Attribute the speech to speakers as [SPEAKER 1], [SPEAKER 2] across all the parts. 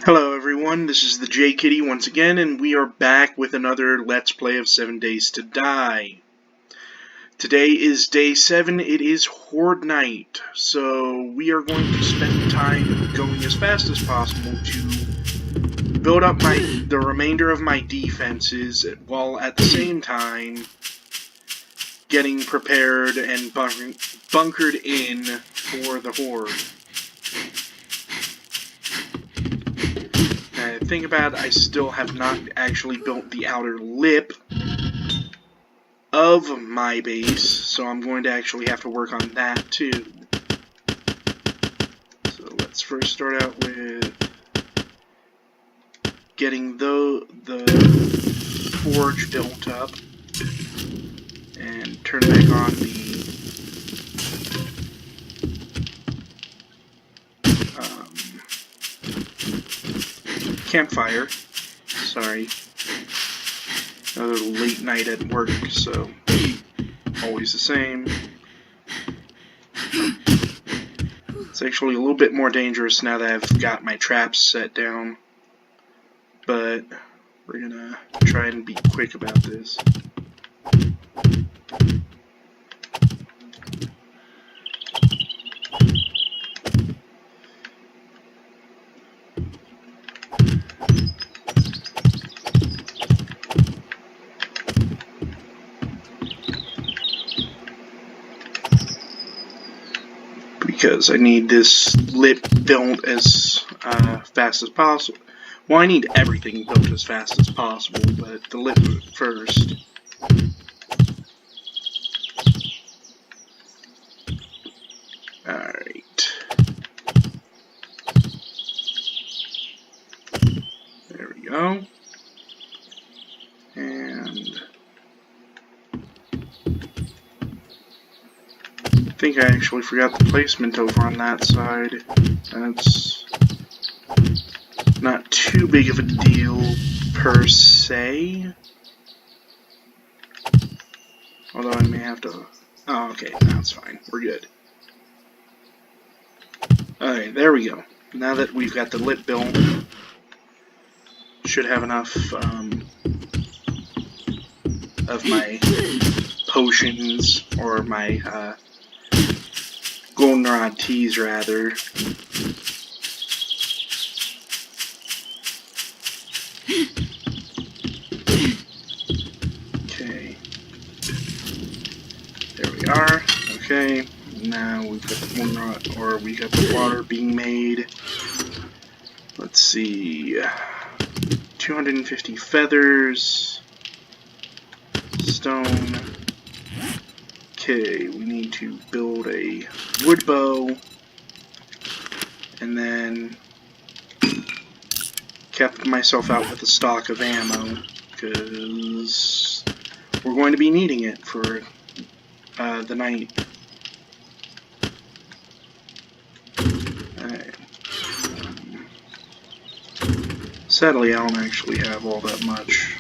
[SPEAKER 1] Hello everyone, this is the J Kitty once again, and we are back with another Let's Play of 7 Days to Die. Today is day 7, it is Horde Night, so we are going to spend time going as fast as possible to build up the remainder of my defenses, while at the same time getting prepared and bunkered in for the Horde. Think about it, I still have not actually built the outer lip of my base, so I'm going to actually have to work on that too. So let's first start out with getting the forge built up and turn back on the campfire. Sorry. Another late night at work, so always the same. It's actually a little bit more dangerous now that I've got my traps set down, but we're gonna try and be quick about this. Because I need this lip built as fast as possible. Well, I need everything built as fast as possible, but the lip first. Alright. There we go. And I think I actually forgot the placement over on that side. That's not too big of a deal per se. Although I may have to... Oh, okay, that's fine. We're good. Alright, there we go. Now that we've got the lip built, should have enough of my potions, or my goldenrod teas, rather. Okay. There we are. Okay. Now we've got the goldenrod, or we got the water being made. Let's see. 250 feathers. Stone. Okay, we need to build a wood bow, and then kept myself out with a stock of ammo, because we're going to be needing it for the night. Alright. Sadly, I don't actually have all that much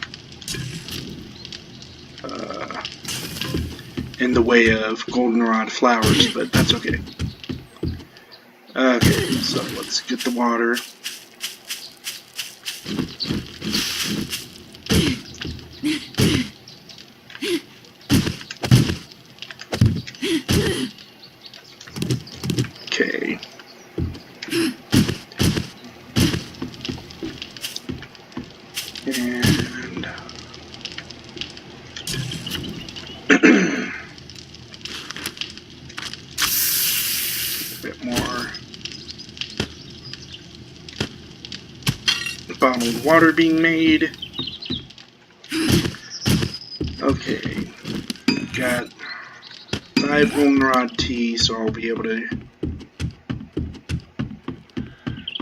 [SPEAKER 1] in the way of goldenrod flowers, but that's okay. Okay, so let's get the water. Okay. And bit more bottled water being made. Okay, got 5 goldenrod tea, so I'll be able to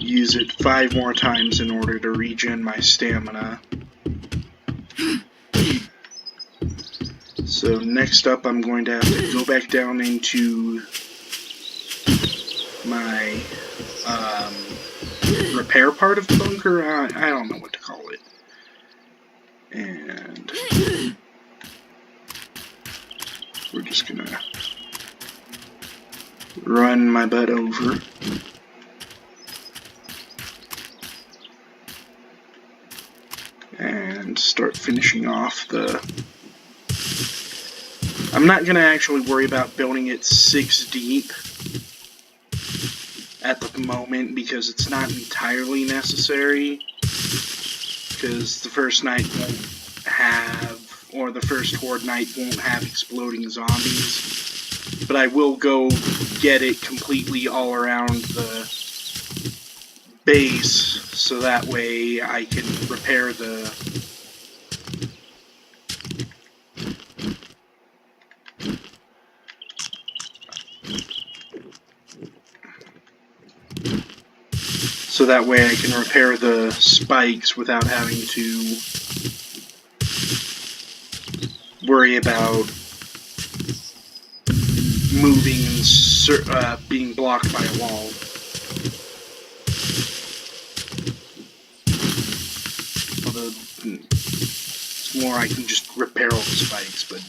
[SPEAKER 1] use it 5 more times in order to regen my stamina. So next up, I'm going to have to go back down into my repair part of the bunker. I don't know what to call it. And we're just gonna run my butt over. and start finishing off the... I'm not going to actually worry about building it 6 deep at the moment because it's not entirely necessary, because the first night won't have, or the first horde night won't have exploding zombies, but I will go get it completely all around the base so that way I can repair the spikes without having to worry about moving and being blocked by a wall. Although it's more I can just repair all the spikes, but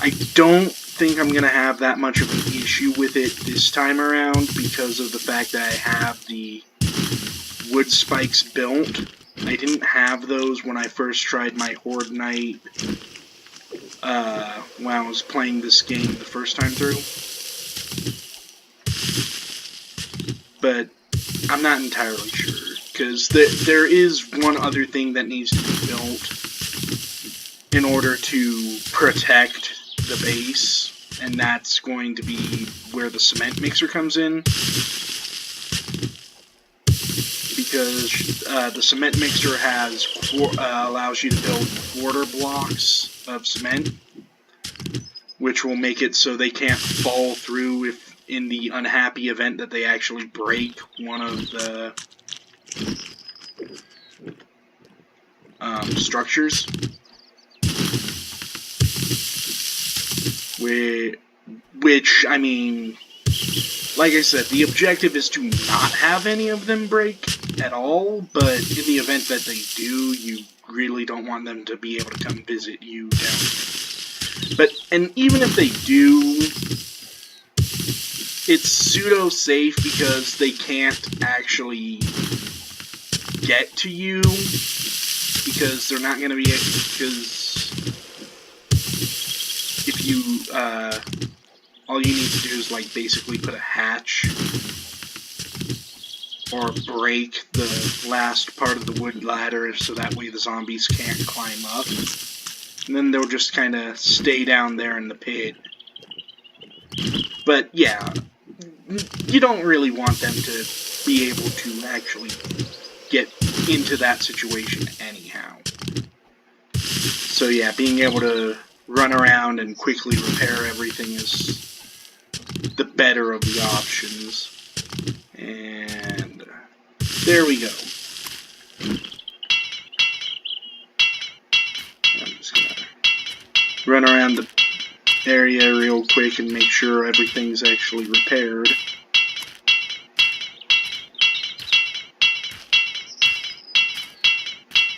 [SPEAKER 1] I don't think I'm going to have that much of an issue with it this time around because of the fact that I have the wood spikes built. I didn't have those when I first tried my Horde Night when I was playing this game the first time through. But I'm not entirely sure, because there is one other thing that needs to be built in order to protect the base, and that's going to be where the cement mixer comes in. Because the cement mixer allows you to build quarter blocks of cement, which will make it so they can't fall through if in the unhappy event that they actually break one of the structures. Which, I mean, like I said, the objective is to not have any of them break at all, but in the event that they do, you really don't want them to be able to come visit you down here. But, and even if they do, it's pseudo-safe because they can't actually get to you, because they're not going to be, because if you, all you need to do is, like, basically put a hatch or break the last part of the wood ladder so that way the zombies can't climb up. And then they'll just kind of stay down there in the pit. But, yeah, you don't really want them to be able to actually get into that situation anyhow. So, yeah, being able to run around and quickly repair everything is the better of the options. And there we go. I'm just gonna run around the area real quick and make sure everything's actually repaired.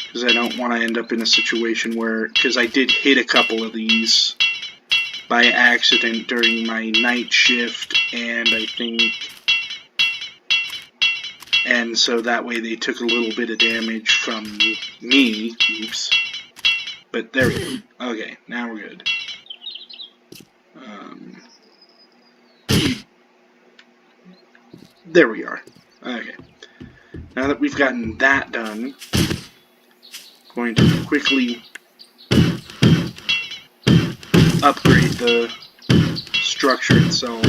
[SPEAKER 1] Because I don't want to end up in a situation where, because I did hit a couple of these by accident during my night shift, and I think, and so that way they took a little bit of damage from me. Oops. But there we go. Okay, now we're good. There we are. Okay. Now that we've gotten that done, I'm going to quickly upgrade the structure itself.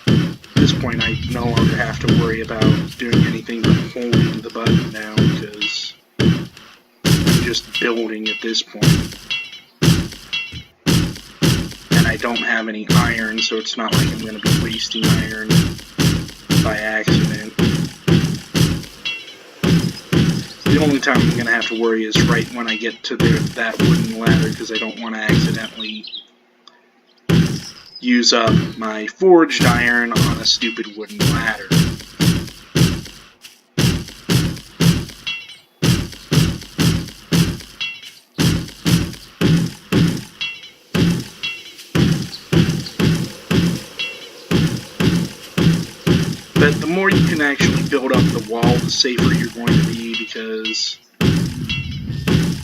[SPEAKER 1] At this point, I no longer have to worry about doing anything but holding the button now, because I'm just building at this point. And I don't have any iron, so it's not like I'm going to be wasting iron by accident. The only time I'm going to have to worry is right when I get to that wooden ladder, because I don't want to accidentally use up my forged iron on a stupid wooden ladder. But the more you can actually build up the wall, the safer you're going to be, because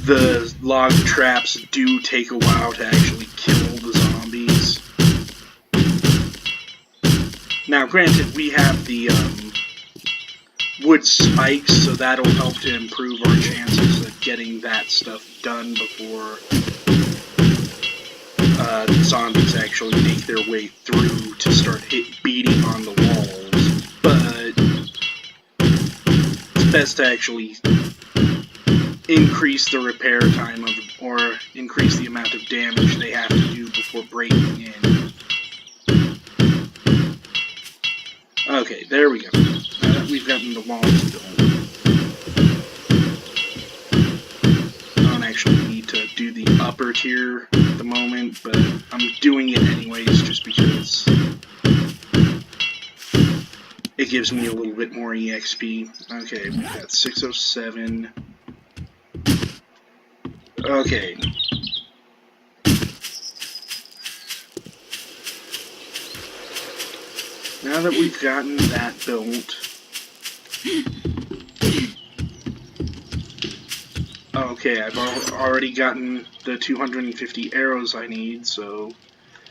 [SPEAKER 1] the log traps do take a while to actually kill the zombies. Now, granted, we have the wood spikes, so that'll help to improve our chances of getting that stuff done before the zombies actually make their way through to start beating on the walls. But it's best to actually increase the repair time or increase the amount of damage they have to do before breaking in. Okay, there we go. Now that we've gotten the walls built, I don't actually need to do the upper tier at the moment, but I'm doing it anyways just because it gives me a little bit more EXP. Okay, we've got 607. Okay. Now that we've gotten that built, okay, I've already gotten the 250 arrows I need, so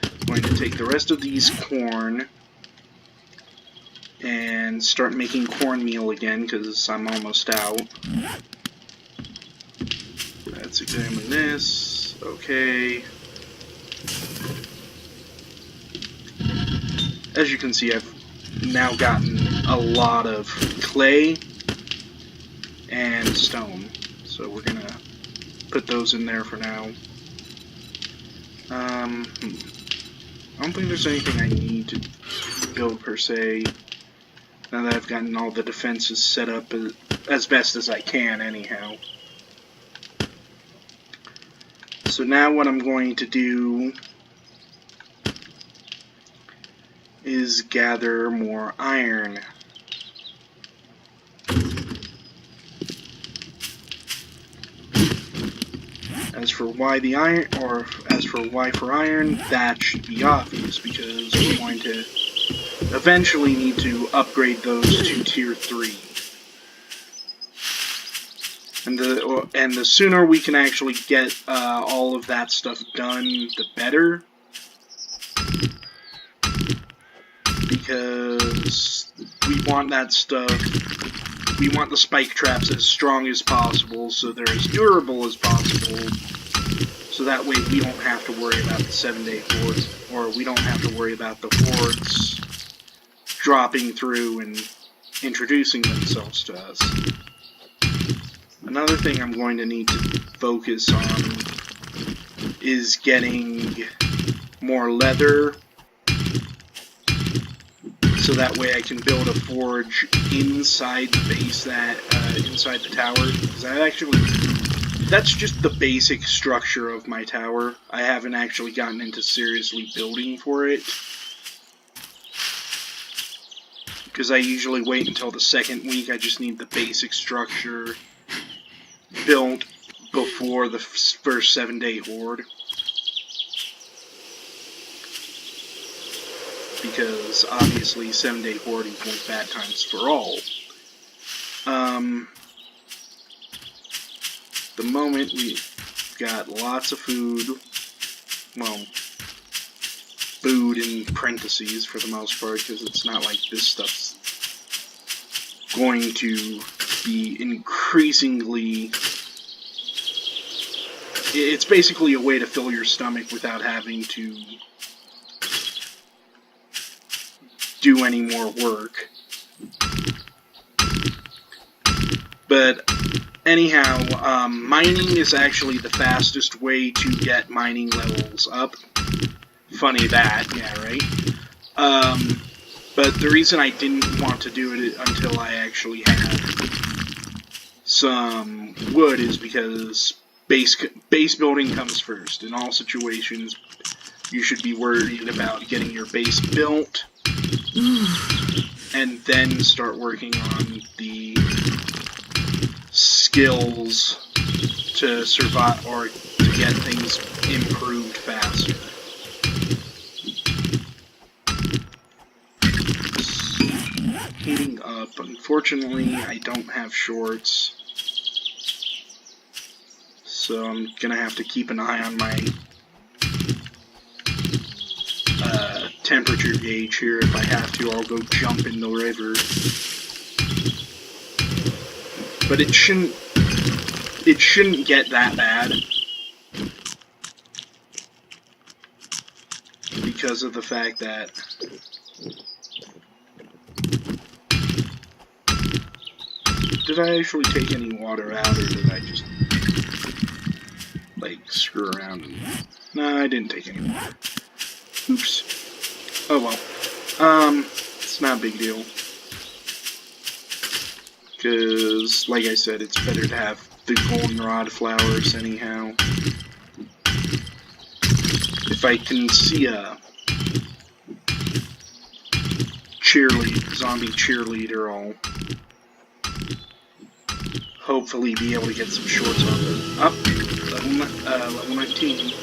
[SPEAKER 1] I'm going to take the rest of these corn and start making cornmeal again, because I'm almost out. Let's examine this. Okay. As you can see, I've now gotten a lot of clay and stone, so we're gonna put those in there for now. I don't think there's anything I need to build per se, now that I've gotten all the defenses set up as best as I can anyhow. So now what I'm going to do is gather more iron. As for why the iron, or as for why for iron, that should be obvious, because we're going to eventually need to upgrade those to tier 3. And the sooner we can actually get all of that stuff done, the better. Because we want that stuff, we want the spike traps as strong as possible, so they're as durable as possible, so that way we don't have to worry about the 7-day hordes, or we don't have to worry about the hordes dropping through and introducing themselves to us. Another thing I'm going to need to focus on is getting more leather, so that way I can build a forge inside the base, inside the tower, because that's just the basic structure of my tower. I haven't actually gotten into seriously building for it, because I usually wait until the second week. I just need the basic structure built before the first 7-day horde. Because obviously 7-day horde equals bad times for all. The moment we've got lots of food, well, food in parentheses for the most part, because it's not like this stuff's going to be increasingly... It's basically a way to fill your stomach without having to do any more work. But anyhow, mining is actually the fastest way to get mining levels up. Funny that, yeah, right? But the reason I didn't want to do it until I actually had some wood is because base building comes first. In all situations, you should be worried about getting your base built, and then start working on the skills to survive or to get things improved faster. heating up. Unfortunately, I don't have shorts, so I'm gonna have to keep an eye on my temperature gauge here. If I have to, I'll go jump in the river. But it shouldn't get that bad, because of the fact that did I actually take any water out, or did I just like screw around and no, I didn't take any water. Oops. Oh well. It's not a big deal. Because, like I said, it's better to have the goldenrod flowers anyhow. If I can see a zombie cheerleader, I'll hopefully be able to get some shorts on them. Up, level 19.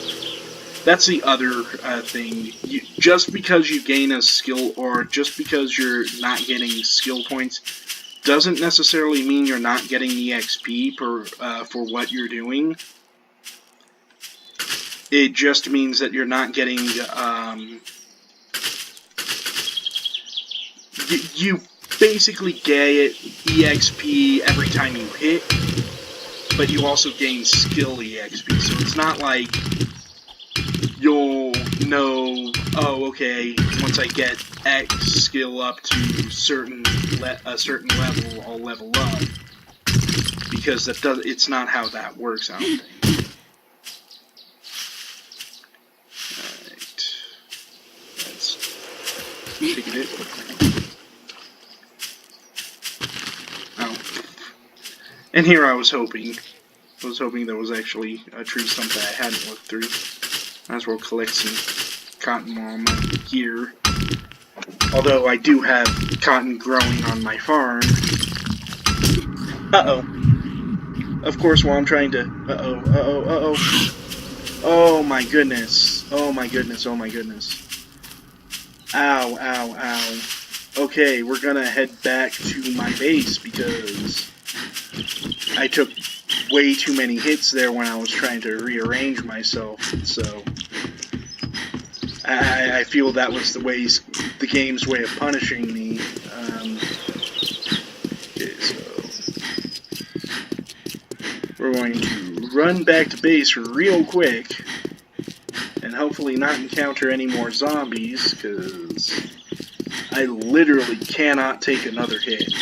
[SPEAKER 1] That's the other thing. Just because you gain a skill, or just because you're not getting skill points, doesn't necessarily mean you're not getting the XP for what you're doing. It just means that you're not getting, you basically get EXP every time you hit, but you also gain skill EXP, so it's not like you'll know, oh, okay, once I get X skill up to a certain level, I'll level up. Because it's not how that works, I don't think. Alright. Let's take a hit. Oh. And here I was hoping there was actually a tree stump that I hadn't looked through. Might as well collect some cotton while I'm here. Although I do have cotton growing on my farm. Uh-oh. Of course, while I'm trying to... Uh-oh. Oh my goodness. Oh my goodness, oh my goodness. Ow. Okay, we're gonna head back to my base because I took way too many hits there when I was trying to rearrange myself, so I feel that was the game's way of punishing me. Okay, so we're going to run back to base real quick and hopefully not encounter any more zombies, because I literally cannot take another hit.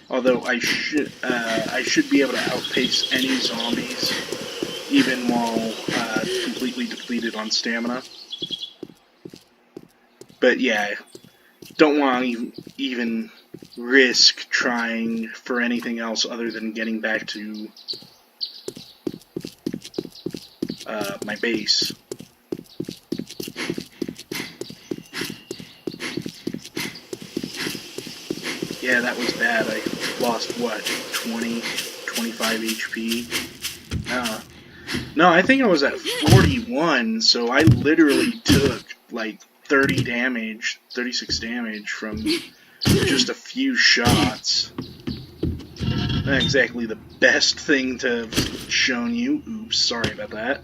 [SPEAKER 1] Although I should be able to outpace any zombies, even while completely depleted on stamina. But yeah, don't want to even risk trying for anything else other than getting back to my base. Yeah, that was bad. I lost, what, 20, 25 HP? No, I think I was at 41, so I literally took, like, 36 damage from just a few shots. Not exactly the best thing to have shown you. Oops, sorry about that.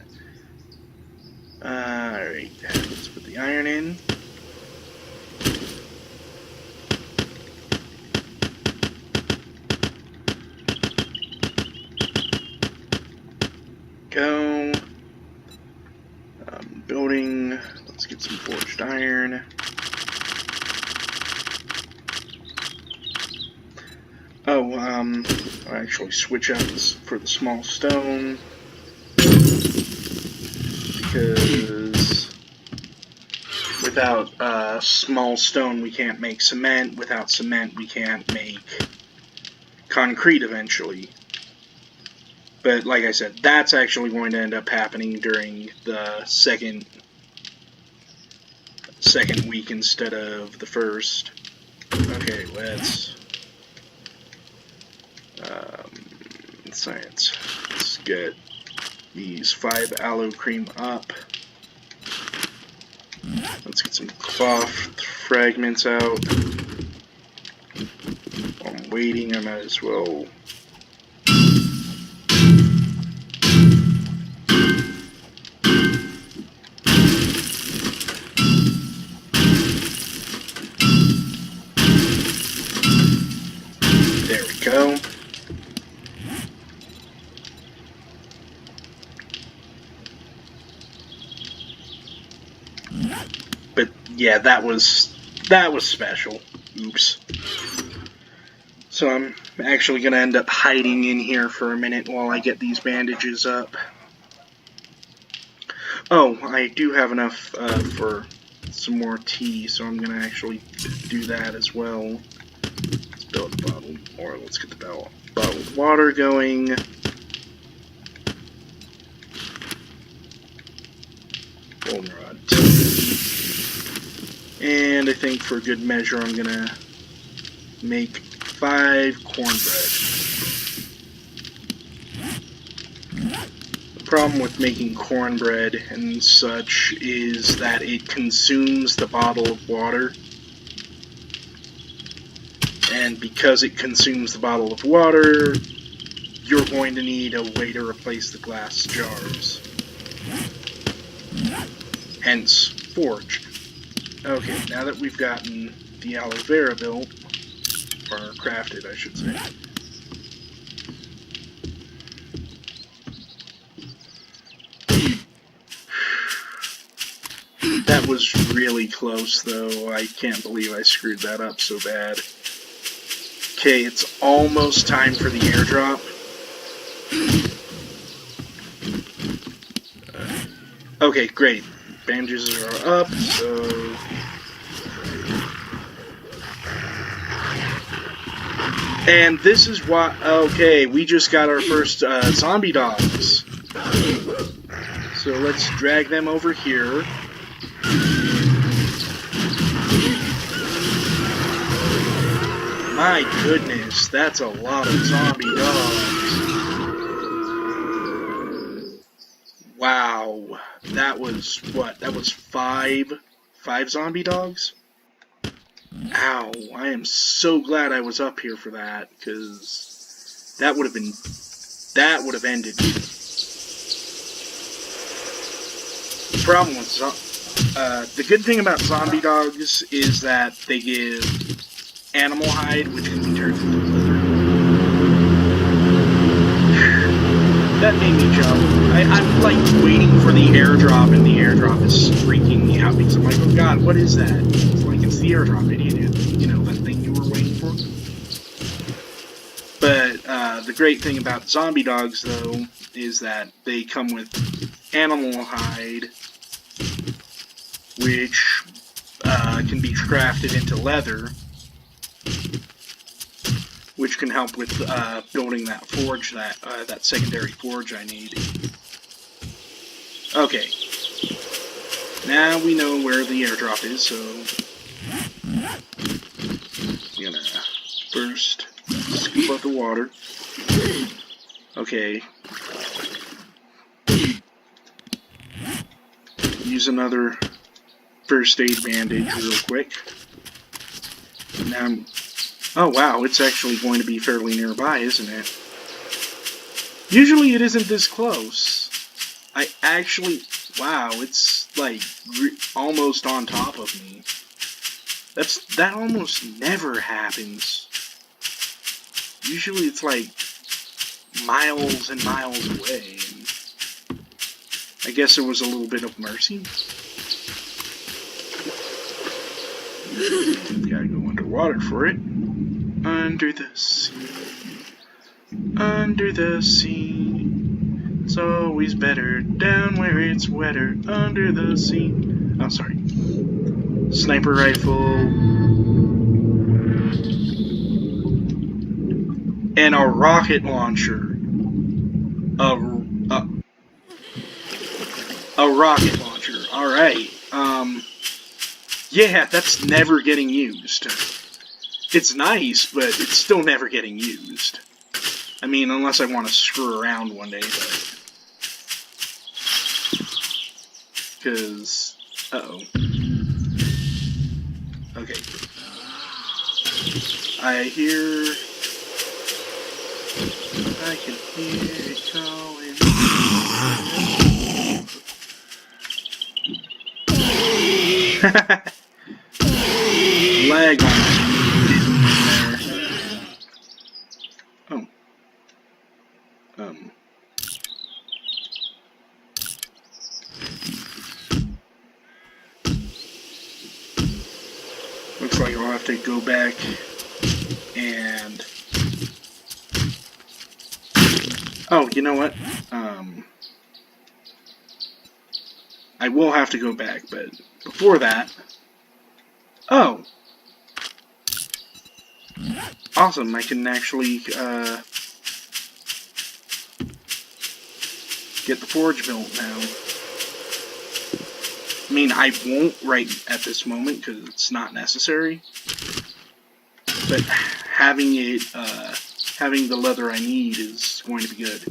[SPEAKER 1] Alright, let's put the iron in. Go. Building. Let's get some forged iron. Oh, I'll actually switch out for the small stone, because without small stone we can't make cement. Without cement we can't make concrete eventually. But like I said, that's actually going to end up happening during the second week instead of the first. Okay, let's science. Let's get these 5 aloe cream up. Let's get some cloth fragments out. While I'm waiting, I might as well. There we go. But yeah, that was special. Oops. So I'm actually going to end up hiding in here for a minute while I get these bandages up. Oh, I do have enough for some more tea, so I'm going to actually do that as well. Let's build a bottle, or let's get the bottled water going. Goldenrod tea. And I think for good measure I'm going to make 5 cornbread. The problem with making cornbread and such is that it consumes the bottle of water. And because it consumes the bottle of water, you're going to need a way to replace the glass jars. Hence, forge. Okay, now that we've gotten the aloe vera built, or crafted, I should say. That was really close, though. I can't believe I screwed that up so bad. Okay, it's almost time for the airdrop. Okay, great. Bandages are up, so... And this is why... Okay, we just got our first zombie dogs. So let's drag them over here. My goodness, that's a lot of zombie dogs. Wow, that was, what, that was five zombie dogs? Ow, I am so glad I was up here for that, because that would have ended me. The problem with the good thing about zombie dogs is that they give animal hide, which can be turned into leather. That made me jump. I'm like waiting for the airdrop, and the airdrop is freaking me out because I'm like, oh god, what is that? It's like, it's the airdrop, idiot. You know, that thing you were waiting for. But the great thing about zombie dogs, though, is that they come with animal hide, which can be crafted into leather, which can help with building that forge, that secondary forge I need. Okay. Now we know where the airdrop is, so I'm gonna first scoop up the water. Okay. Use another first aid bandage real quick. Now, oh wow, it's actually going to be fairly nearby, isn't it? Usually it isn't this close. I actually, wow, it's like almost on top of me. That almost never happens. Usually it's like miles and miles away. And I guess it was a little bit of mercy. Gotta go underwater for it. Under the sea. Under the sea. It's always better down where it's wetter. Under the sea. Oh, sorry. Sniper rifle. And a rocket launcher. A rocket launcher. Alright. Yeah, that's never getting used. It's nice, but it's still never getting used. I mean, unless I want to screw around one day, but... Because... Uh-oh. I can hear it calling. Lag on there. Looks like I'll have to go back and... Oh, you know what? I will have to go back, but before that... Oh! Awesome, I can actually, get the forge built now. I mean, I won't right at this moment, because it's not necessary. But having it, having the leather I need is going to be good.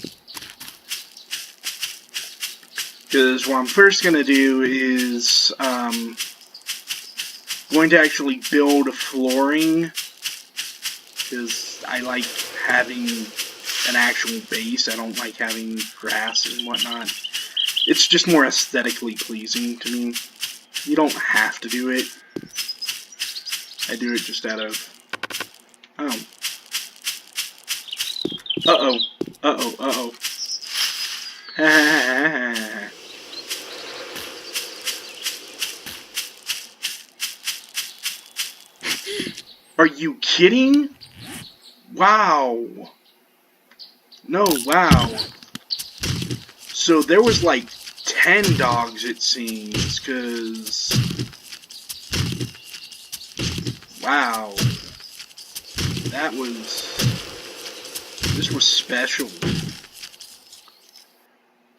[SPEAKER 1] Because what I'm first going to do is, going to actually build flooring. Because I like having an actual base. I don't like having grass and whatnot. It's just more aesthetically pleasing to me. You don't have to do it. I do it just out of... Oh. Uh-oh. Uh-oh. Uh-oh. Are you kidding? Wow. No, wow. So there was like 10 dogs, it seems, because... Wow. That was... This was special.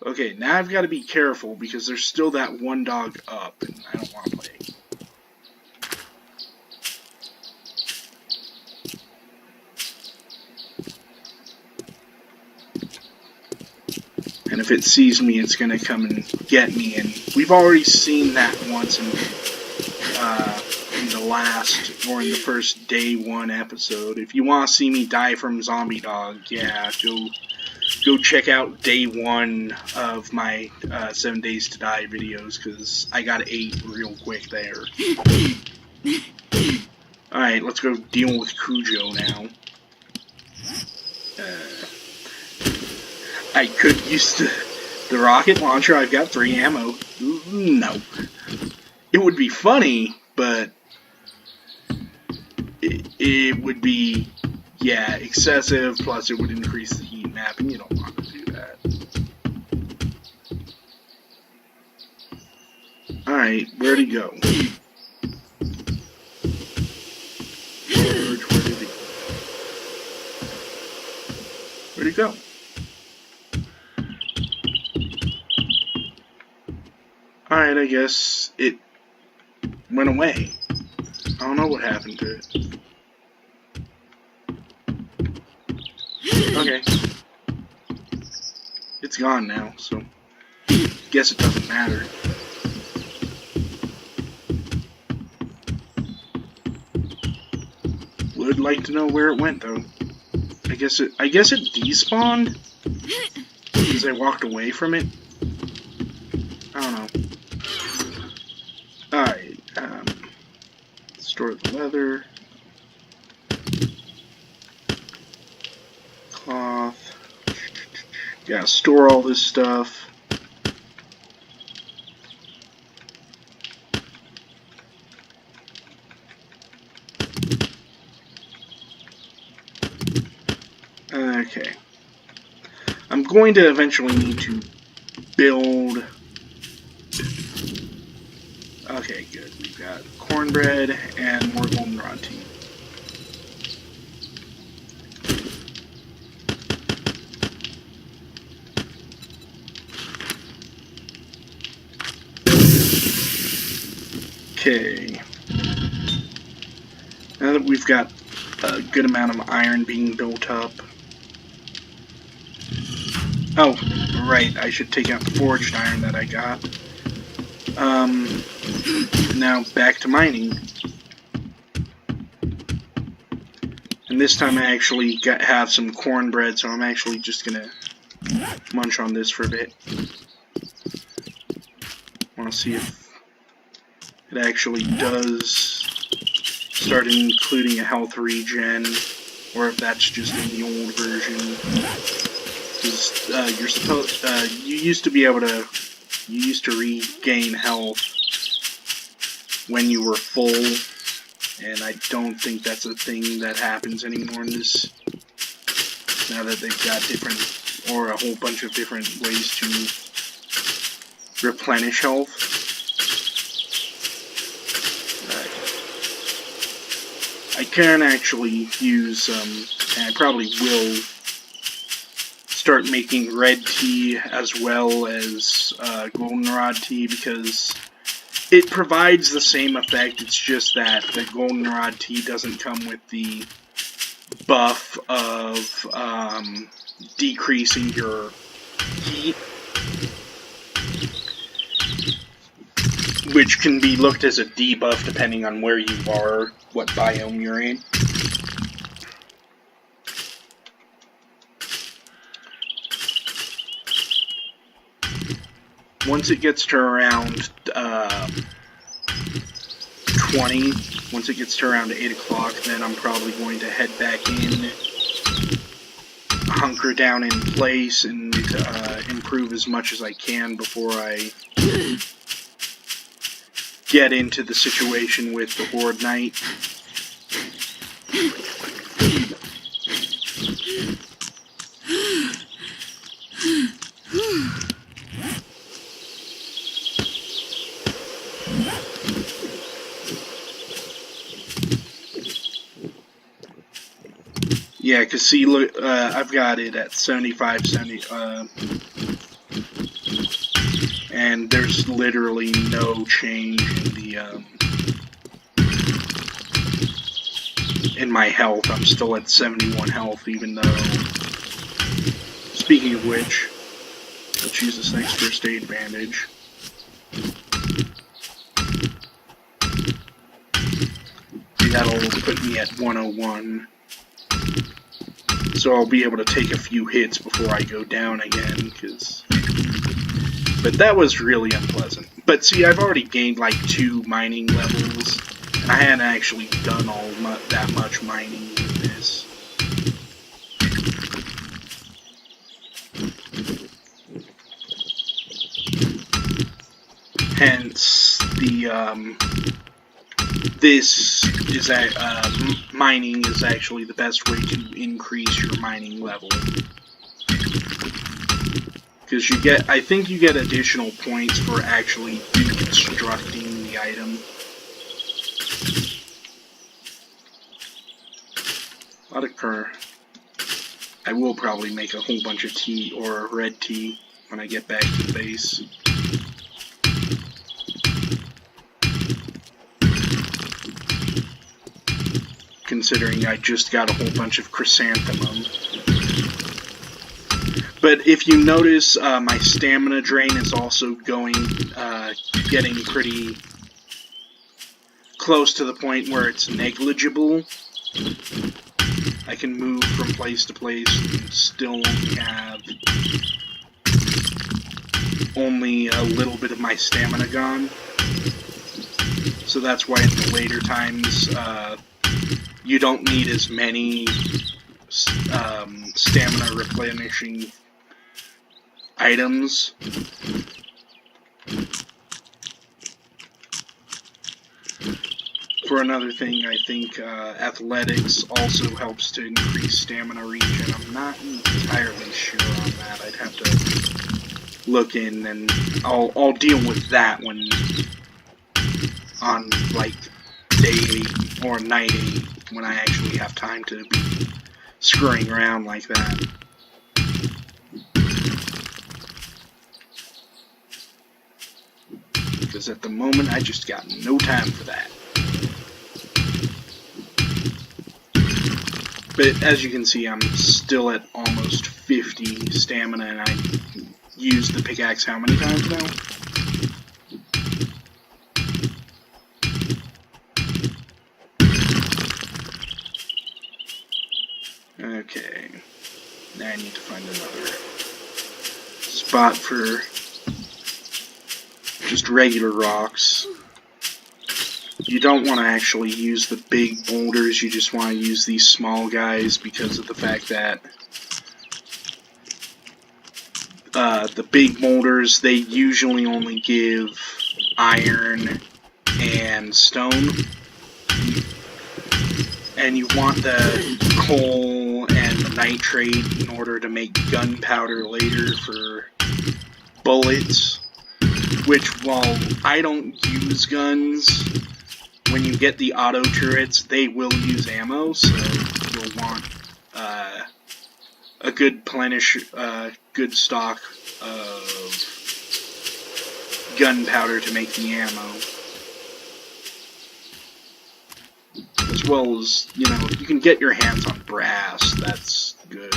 [SPEAKER 1] Okay, now I've got to be careful, because there's still that one dog up, and I don't want to play. And if it sees me, it's going to come and get me. And we've already seen that once in the last, or in the first day 1 episode. If you want to see me die from zombie dog, yeah, go check out day 1 of my 7 Days to Die videos, because I got 8 real quick there. Alright, let's go deal with Cujo now. I could use the rocket launcher. I've got 3 ammo. No. It would be funny, but it would be, yeah, excessive, plus it would increase the heat map, and you don't want to do that. Alright, where'd he go? Where'd he go? Alright, I guess it went away. I don't know what happened to it. Okay. It's gone now, so guess it doesn't matter. Would like to know where it went though. I guess it despawned because I walked away from it. I don't know. Alright, store the leather. Cloth. Gotta store all this stuff. Okay. I'm going to eventually need to build... Okay, good. We've got cornbread and more goldenrod tea. Okay. Now that we've got a good amount of iron being built up. Oh, right, I should take out the forged iron that I got. Now back to mining. And this time I actually have some cornbread, so I'm actually just gonna munch on this for a bit. I want to see if it actually does start including a health regen, or if that's just in the old version. Because you're supposed, you used to be able to, you used to regain health when you were full, and I don't think that's a thing that happens anymore in this, now that they've got different, or a whole bunch of different ways to replenish health. I can actually use, and I probably will start making red tea as well as goldenrod tea, because it provides the same effect. It's just that the goldenrod tea doesn't come with the buff of decreasing your heat, which can be looked as a debuff depending on where you are, what biome you're in. Once it gets to around 20, once it gets to around 8 o'clock, then I'm probably going to head back in, hunker down in place, and improve as much as I can before I get into the situation with the Horde Knight. Yeah, because see, look, I've got it at 75, 70, and there's literally no change in the, in my health. I'm still at 71 health, even though, speaking of which, let's use this next first aid bandage. That'll put me at 101. So I'll be able to take a few hits before I go down again, but that was really unpleasant. But see, I've already gained like 2 mining levels, and I hadn't actually done that much mining with this. Hence, mining is actually the best way to increase your mining level. Because I think you get additional points for actually deconstructing the item. I will probably make a whole bunch of tea, or red tea, when I get back to the base. Considering I just got a whole bunch of chrysanthemum. But if you notice, my stamina drain is also getting pretty close to the point where it's negligible. I can move from place to place and still only have a little bit of my stamina gone. So that's why in the later times, you don't need as many stamina replenishing items. For another thing, I think athletics also helps to increase stamina regen. I'm not entirely sure on that. I'd have to look in, and I'll deal with that when on like day 8 or night 8, when I actually have time to be screwing around like that. Because at the moment, I just got no time for that. But as you can see, I'm still at almost 50 stamina, and I used the pickaxe how many times now? I need to find another spot for just regular rocks. You don't want to actually use the big boulders, you just want to use these small guys because of the fact that the big boulders, they usually only give iron and stone. And you want the coal and the nitrate in order to make gunpowder later for bullets. Which, while I don't use guns, when you get the auto turrets, they will use ammo, so you'll want a good good stock of gunpowder to make the ammo. As well as, you know, if you can get your hands on brass, that's good.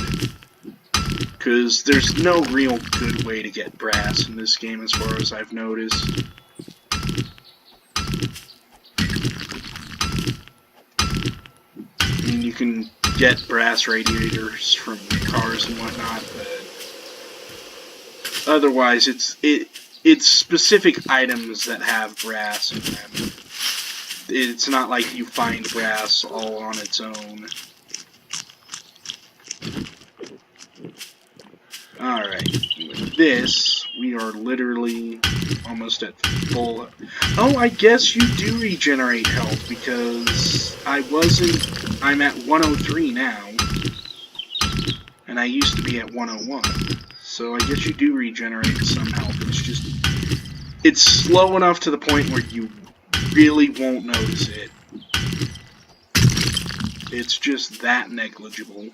[SPEAKER 1] Because there's no real good way to get brass in this game as far as I've noticed. I mean, you can get brass radiators from cars and whatnot, but otherwise it's specific items that have brass in them. It's not like you find brass all on its own. Alright, with this, we are literally almost at full... Oh, I guess you do regenerate health, because I'm at 103 now, and I used to be at 101. So I guess you do regenerate some health. It's slow enough to the point where you really won't notice it. It's just that negligible.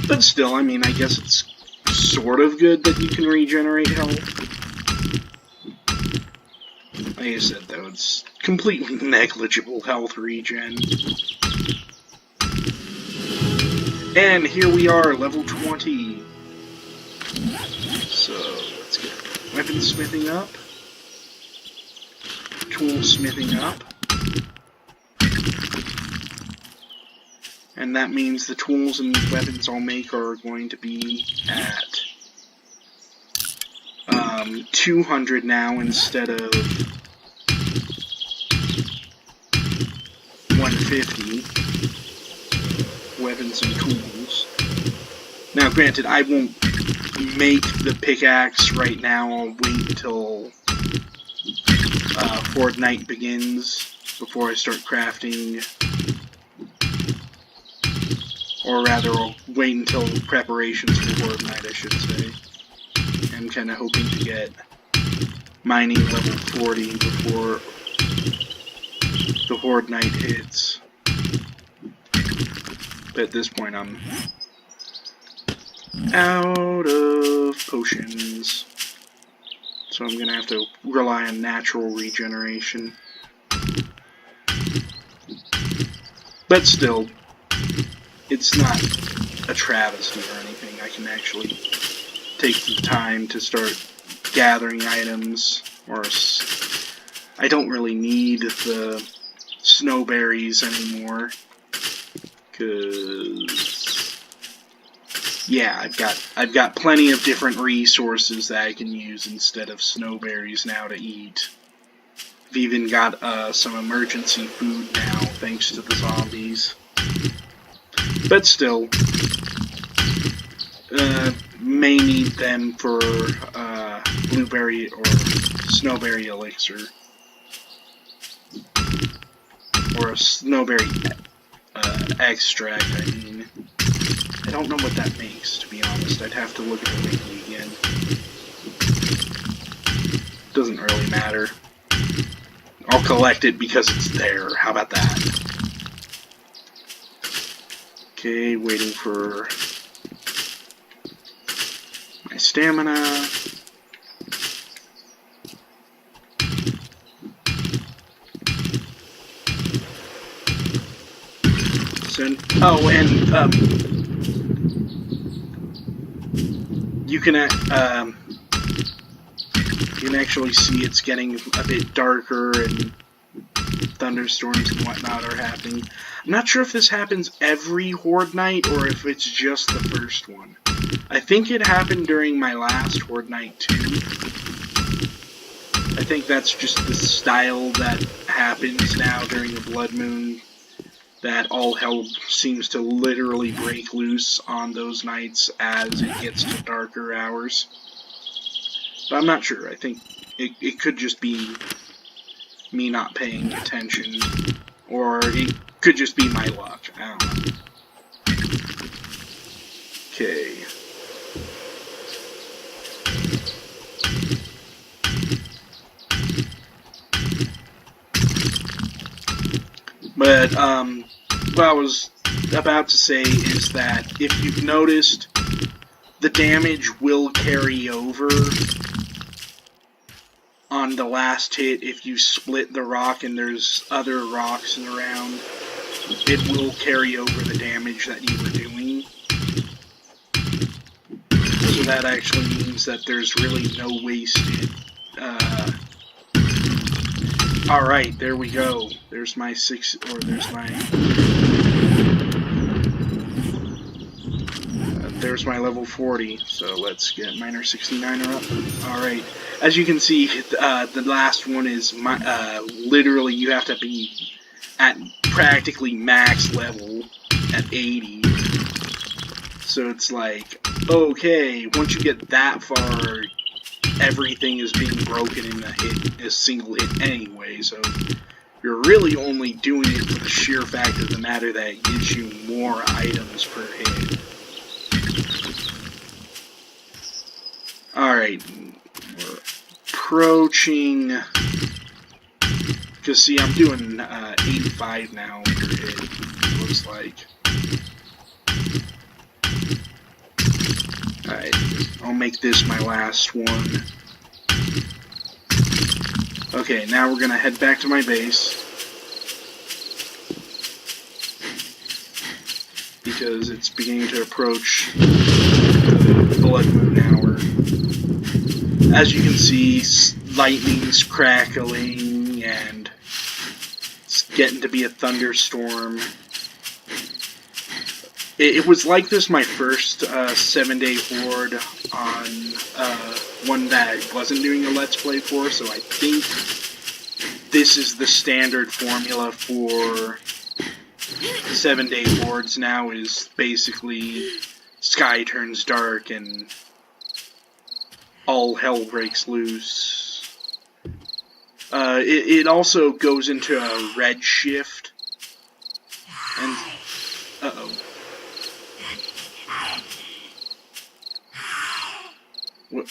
[SPEAKER 1] But still, I mean, I guess it's sort of good that you can regenerate health. Like I said, though, it's completely negligible health regen. And here we are, level 20. So, let's get weaponsmithing up. Toolsmithing up. And that means the tools and weapons I'll make are going to be at 200 now instead of 150. Weapons and tools. Now, granted, I won't make the pickaxe right now. I'll wait until Horde Night begins before I start crafting. Or rather, I'll wait until preparations for Horde Night, I should say. I'm kind of hoping to get mining level 40 before the Horde Night hits. But at this point, I'm out of potions. So I'm going to have to rely on natural regeneration. But still, it's not a travesty or anything. I can actually take the time to start gathering items, or I don't really need the snowberries anymore, because yeah, I've got plenty of different resources that I can use instead of snowberries now to eat. I've even got some emergency food now, thanks to the zombies. But still, may need them for blueberry or snowberry elixir. Or a snowberry extract, I mean. I don't know what that makes, to be honest. I'd have to look at the wiki again. Doesn't really matter. I'll collect it because it's there. How about that? Okay, waiting for my stamina. So, oh, and you can You can actually see it's getting a bit darker and thunderstorms and whatnot are happening. I'm not sure if this happens every Horde night or if it's just the first one. I think it happened during my last Horde night too. I think that's just the style that happens now during the Blood Moon, that all hell seems to literally break loose on those nights as it gets to darker hours. But I'm not sure. I think it could just be me not paying attention, or it could just be my luck. I don't know. Okay. But, what I was about to say is that if you've noticed, the damage will carry over on the last hit. If you split the rock and there's other rocks around, it will carry over the damage that you were doing. So that actually means that there's really no wasted. Alright, there we go. There's my there's my level 40, so let's get Miner 69er up. Alright, as you can see, the last one is, literally you have to be at practically max level at 80. So it's like, okay, once you get that far, everything is being broken in a single hit anyway, so you're really only doing it for the sheer fact of the matter that it gives you more items per hit. Alright, we're approaching, because see, I'm doing 85 now per hit, it looks like. Alright, I'll make this my last one. Okay, now we're gonna head back to my base, because it's beginning to approach the Blood Moon hour. As you can see, lightning's crackling, and it's getting to be a thunderstorm. It was like this my first 7-day Horde on one that I wasn't doing a Let's Play for, so I think this is the standard formula for 7-day Hordes now, is basically sky turns dark and all hell breaks loose. It also goes into a red shift, and uh-oh.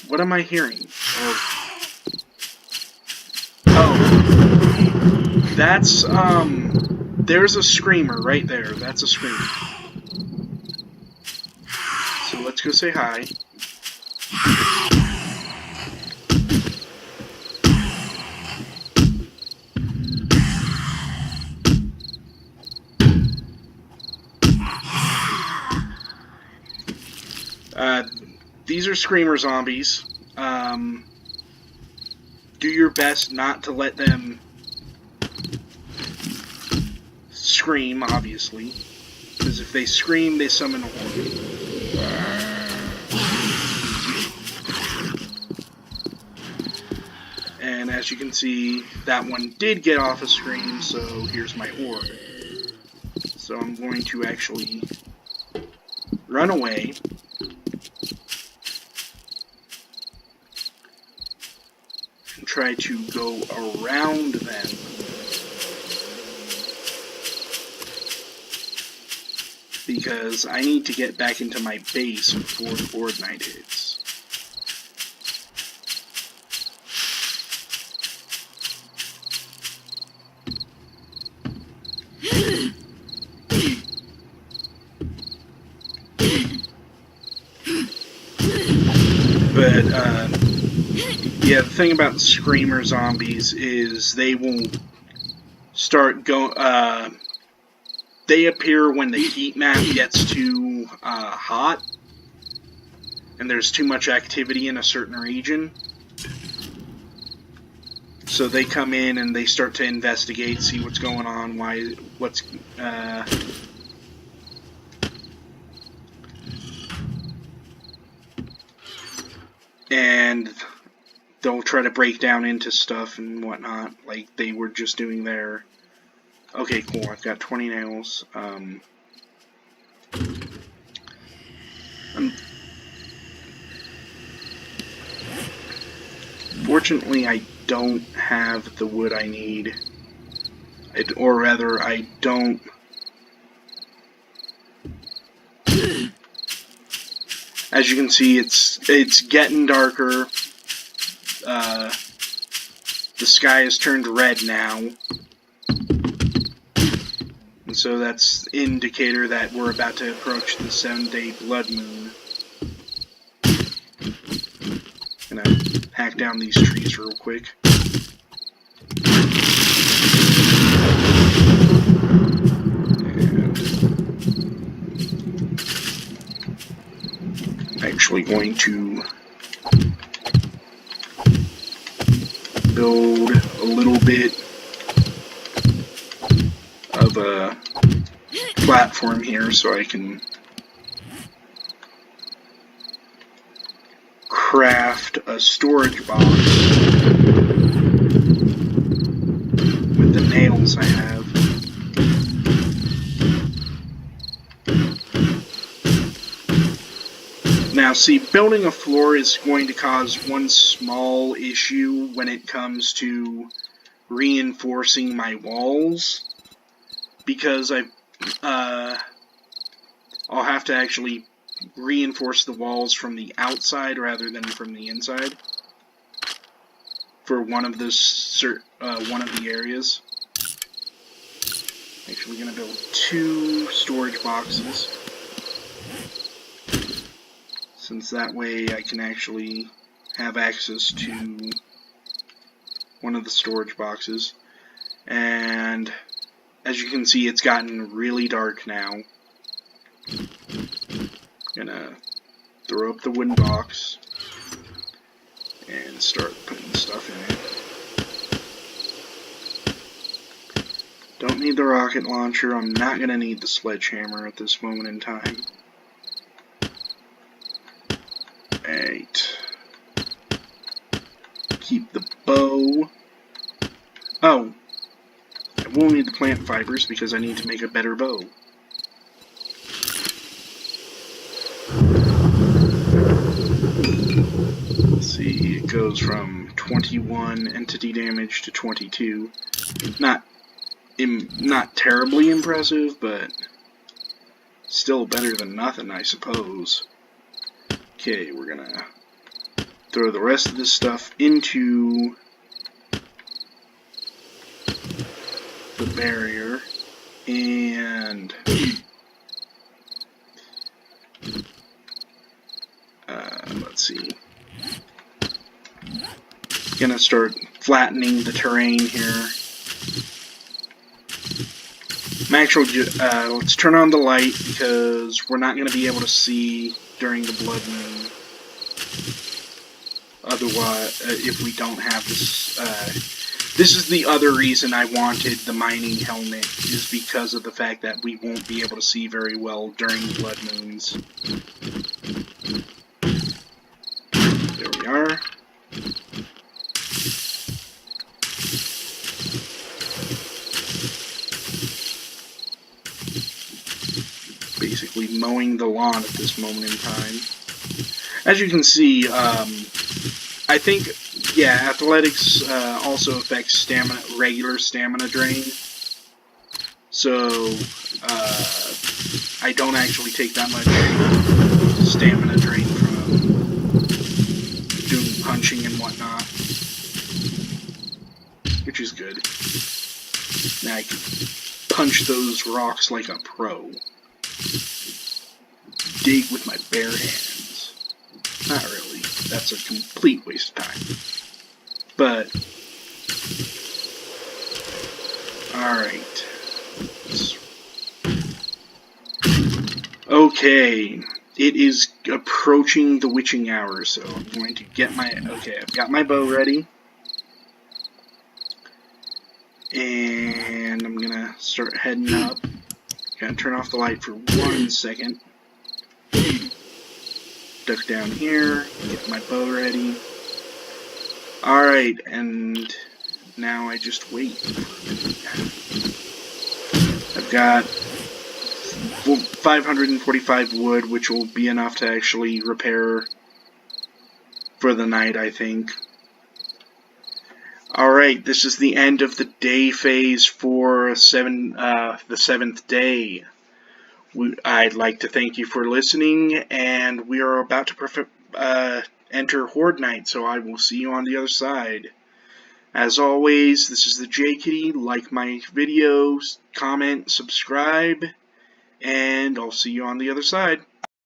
[SPEAKER 1] What am I hearing? Oh, that's, there's a screamer right there. That's a screamer. So let's go say hi. These are screamer zombies. Do your best not to let them scream, obviously. Because if they scream, they summon a horde. And as you can see, that one did get off a scream, so here's my horde. So I'm going to actually run away. Try to go around them. Because I need to get back into my base before the Horde night hits. But, yeah, the thing about the Screamer zombies is they will start they appear when the heat map gets too hot and there's too much activity in a certain region. So they come in and they start to investigate, see what's going on, and they'll try to break down into stuff and whatnot, like they were just doing there. Okay, cool, I've got 20 nails. Fortunately, I don't have the wood I need. Or rather, I don't... As you can see, it's getting darker. The sky has turned red now. And so that's an indicator that we're about to approach the 7-day blood moon. Gonna hack down these trees real quick. And I'm actually going to build a little bit of a platform here so I can craft a storage box with the nails I have. Now see, building a floor is going to cause one small issue when it comes to reinforcing my walls, because I'll have to actually reinforce the walls from the outside rather than from the inside for one of the areas. Actually, gonna build 2 storage boxes, since that way I can actually have access to one of the storage boxes. And as you can see, it's gotten really dark now. Gonna throw up the wooden box and start putting stuff in it. Don't need the rocket launcher. I'm not gonna need the sledgehammer at this moment in time. Right. Keep the bow. Oh, I will need the plant fibers because I need to make a better bow. Let's see, it goes from 21 entity damage to 22. Not terribly impressive, but still better than nothing, I suppose. Okay, we're gonna throw the rest of this stuff into the barrier, and let's see. Gonna start flattening the terrain here. Let's turn on the light because we're not going to be able to see during the blood moon. Otherwise, if we don't have this, this is the other reason I wanted the mining helmet, is because of the fact that we won't be able to see very well during blood moons. There we are. Basically mowing the lawn at this moment in time. As you can see, I think, yeah, athletics also affects stamina, regular stamina drain. So, I don't actually take that much stamina drain from doing punching and whatnot, which is good. Now I can punch those rocks like a pro. Dig with my bare hands. Not really. That's a complete waste of time. But, alright. Okay. It is approaching the witching hour, so I'm going to get my... Okay, I've got my bow ready. And I'm gonna start heading up. Gonna turn off the light for 1 second. Duck down here, get my bow ready. Alright, and now I just wait. I've got 545 wood, which will be enough to actually repair for the night, I think. Alright, this is the end of the day phase for the 7th day. I'd like to thank you for listening, and we are about to enter Horde Night, so I will see you on the other side. As always, this is the J Kitty. Like my videos, comment, subscribe, and I'll see you on the other side.